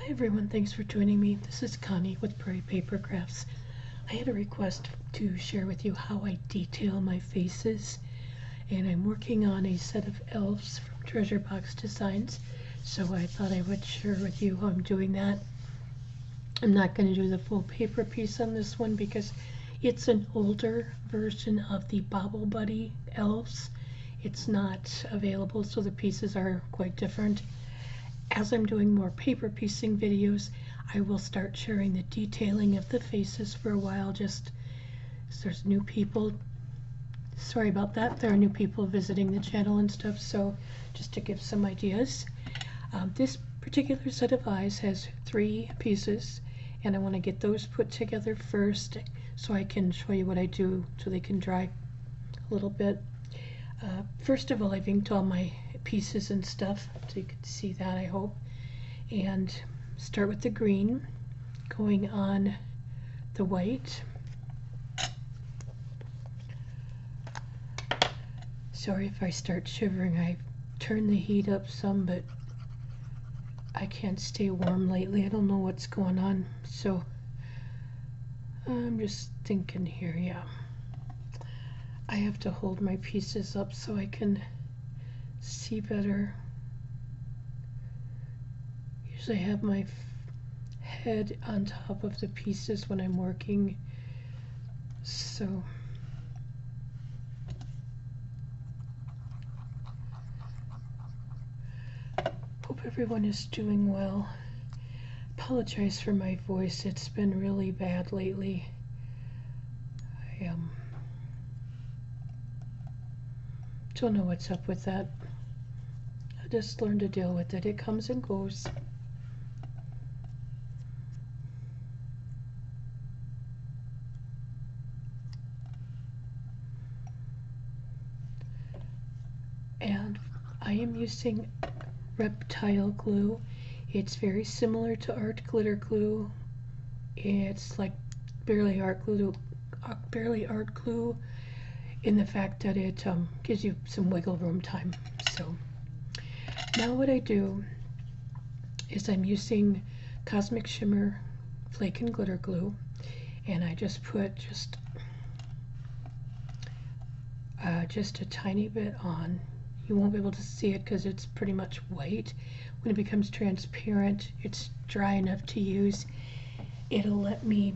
Hi everyone, thanks for joining me. This is Connie with Prairie Paper Crafts. I had a request to share with you how I detail my faces, and I'm working on a set of elves from Treasure Box Designs, so I thought I would share with you how I'm doing that. I'm not going to do the full paper piece on this one because it's an older version of the Bobble Buddy elves. It's not available, so the pieces are quite different. As I'm doing more paper piecing videos, I will start sharing the detailing of the faces for a while, just as there's new people. Sorry about that, there are new people visiting the channel and stuff, so just to give some ideas. This particular set of eyes has 3 pieces, and I want to get those put together first so I can show you what I do so they can dry a little bit. First of all, I've inked all my pieces and stuff, so you can see that, I hope. And start with the green, going on the white. Sorry if I start shivering. I turned the heat up some, but I can't stay warm lately. I don't know what's going on, so I'm just thinking here, yeah. I have to hold my pieces up so I can see better. Usually I have my head on top of the pieces when I'm working, so hope everyone is doing well. Apologize for my voice, it's been really bad lately. I don't know what's up with that. I just learned to deal with it. It comes and goes. And I am using Reptile glue. It's very similar to art glitter glue. It's like barely art glue in the fact that it gives you some wiggle room time. So now what I do is I'm using Cosmic Shimmer Flake and Glitter Glue, and I just put just a tiny bit on. You won't be able to see it because it's pretty much white. When it becomes transparent, it's dry enough to use. It'll let me,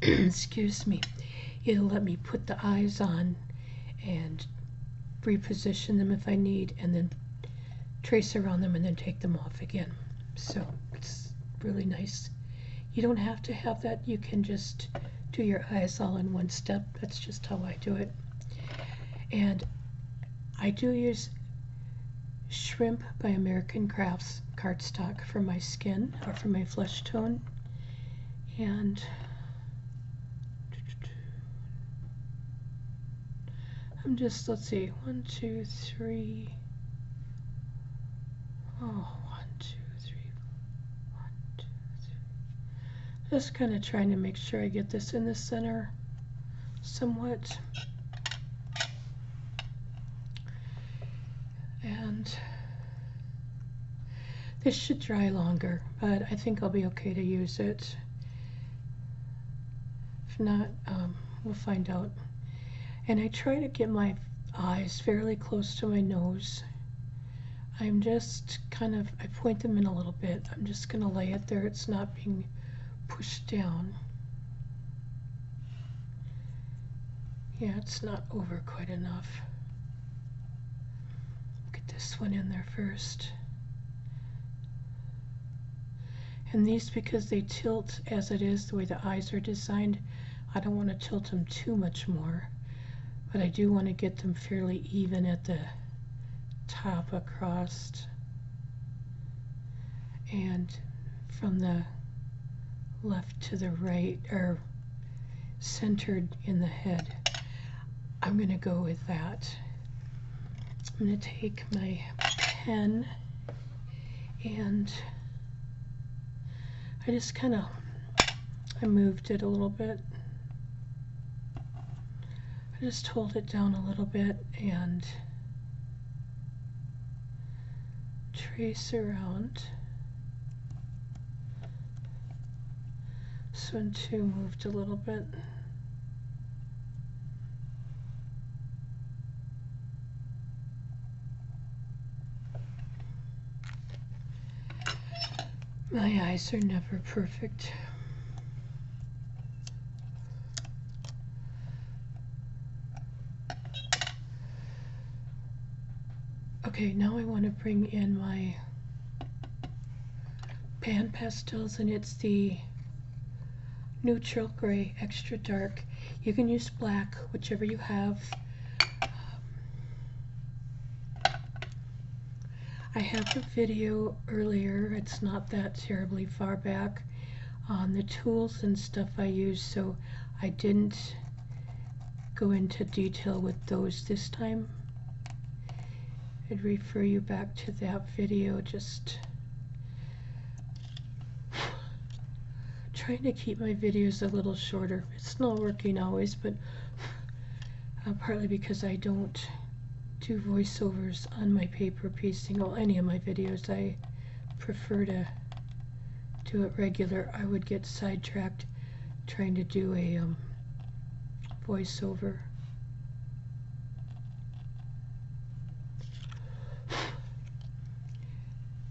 excuse me, it'll let me put the eyes on and reposition them if I need, and then trace around them and then take them off again. So it's really nice. You don't have to have that. You can just do your eyes all in one step. That's just how I do it. And I do use Shrimp by American Crafts cardstock for my skin, or for my flesh tone. And I'm just, let's see, 1, 2, 3. Oh, 1, 2, 3, 1, 2, 3. Just kind of trying to make sure I get this in the center somewhat. And this should dry longer, but I think I'll be okay to use it. If not, we'll find out. And I try to get my eyes fairly close to my nose. I'm just kind of, I point them in a little bit. I'm just going to lay it there. It's not being pushed down. Yeah, it's not over quite enough. Get this one in there first. And these, because they tilt as it is, the way the eyes are designed, I don't want to tilt them too much more. But I do want to get them fairly even at the top across, and from the left to the right, or centered in the head. I'm going to go with that. I'm going to take my pen and I just kind of, I moved it a little bit. I just hold it down a little bit and trace around. This one too moved a little bit. My eyes are never perfect. Okay, now I want to bring in my pan pastels, and it's the neutral gray, extra dark. You can use black, whichever you have. I have a video earlier, it's not that terribly far back, on the tools and stuff I use, so I didn't go into detail with those this time. I'd refer you back to that video. Just trying to keep my videos a little shorter. It's not working always, but partly because I don't do voiceovers on my paper piecing or any of my videos. I prefer to do it regular. I would get sidetracked trying to do a voiceover.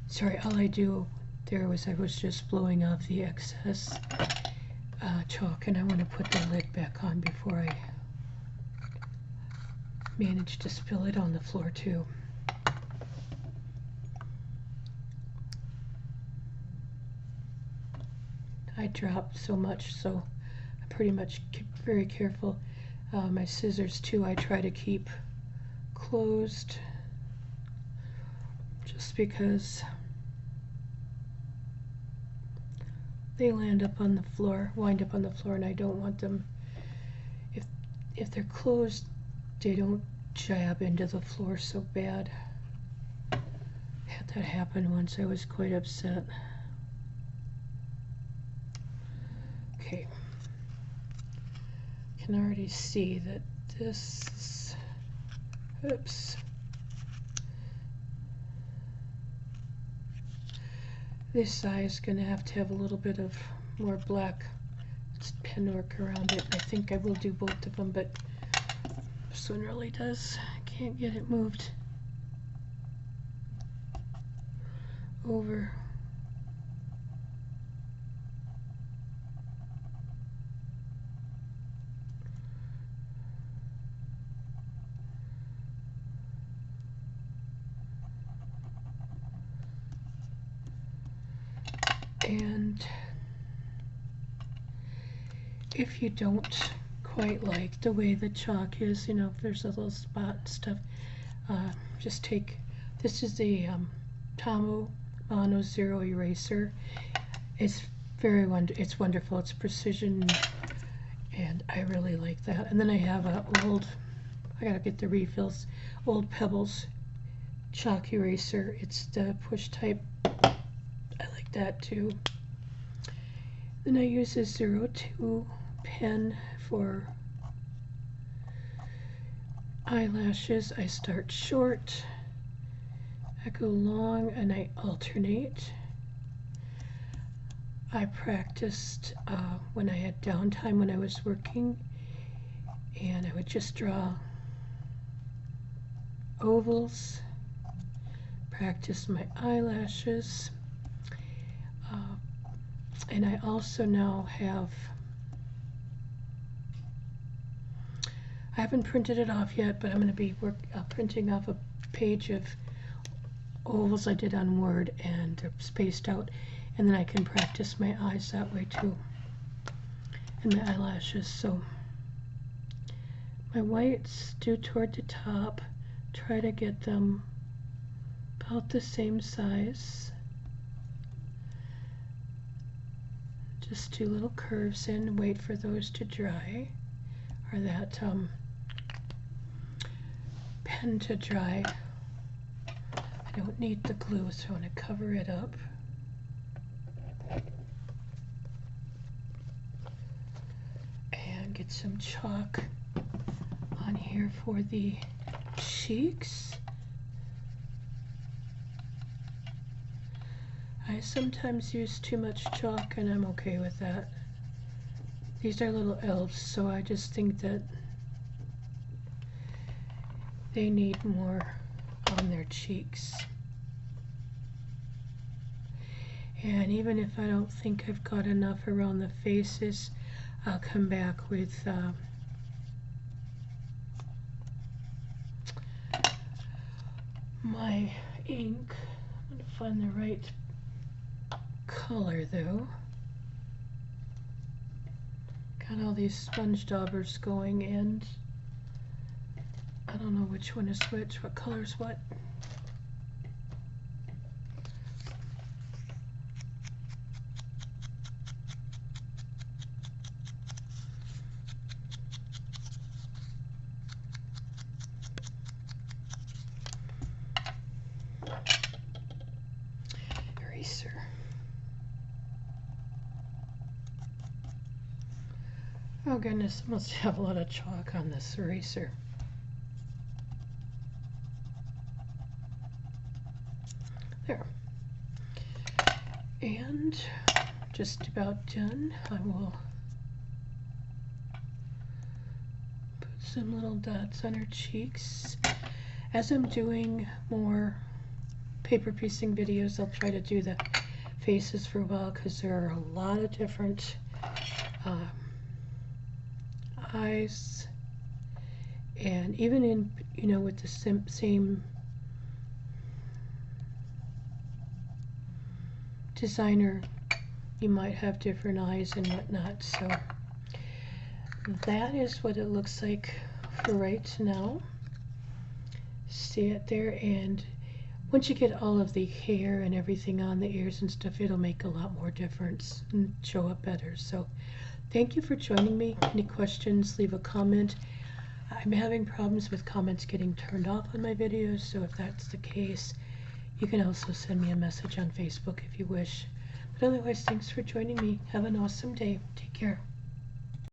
Sorry, all I do there was I was just blowing off the excess chalk, and I want to put the lid back on before I manage to spill it on the floor too. I dropped so much, so I pretty much keep very careful. My scissors too, I try to keep closed, just because they wind up on the floor, and I don't want them, if they're closed, they don't jab into the floor so bad. I had that happen once. I was quite upset. Okay. I can already see that this, oops. This eye is going to have a little bit of more black pen work around it. I think I will do both of them, but this one really does. I can't get it moved over. And if you don't quite like the way the chalk is, you know, if there's a little spot and stuff, just take, this is the Tombow Mono Zero Eraser. It's it's wonderful. It's precision, and I really like that. And then I have a I gotta get the refills, Old Pebbles chalk eraser. It's the push type. I like that too. Then I use a 02 pen for eyelashes. I start short, I go long, and I alternate. I practiced when I had downtime when I was working, and I would just draw ovals, practice my eyelashes. And I also now have, I haven't printed it off yet, but I'm going to be printing off a page of ovals I did on Word, and they're spaced out, and then I can practice my eyes that way too, and my eyelashes. So my whites due toward the top, try to get them about the same size. Just do little curves in and wait for those to dry, or that pen to dry. I don't need the glue, so I want to cover it up. And get some chalk on here for the cheeks. I sometimes use too much chalk, and I'm okay with that. These are little elves, so I just think that they need more on their cheeks. And even if I don't think I've got enough around the faces, I'll come back with my ink. I'm going to find the right color though. Got all these sponge daubers going, and I don't know which one is which, what color is what. Eraser. Oh goodness, I must have a lot of chalk on this eraser. There. And just about done. I will put some little dots on her cheeks. As I'm doing more paper piecing videos, I'll try to do the faces for a while, because there are a lot of different eyes, and even in, you know, with the same designer, you might have different eyes and whatnot. So that is what it looks like for right now. See it there? And once you get all of the hair and everything on the ears and stuff, it'll make a lot more difference and show up better. So thank you for joining me. Any questions, leave a comment. I'm having problems with comments getting turned off on my videos, so if that's the case, you can also send me a message on Facebook if you wish. But otherwise, thanks for joining me. Have an awesome day. Take care.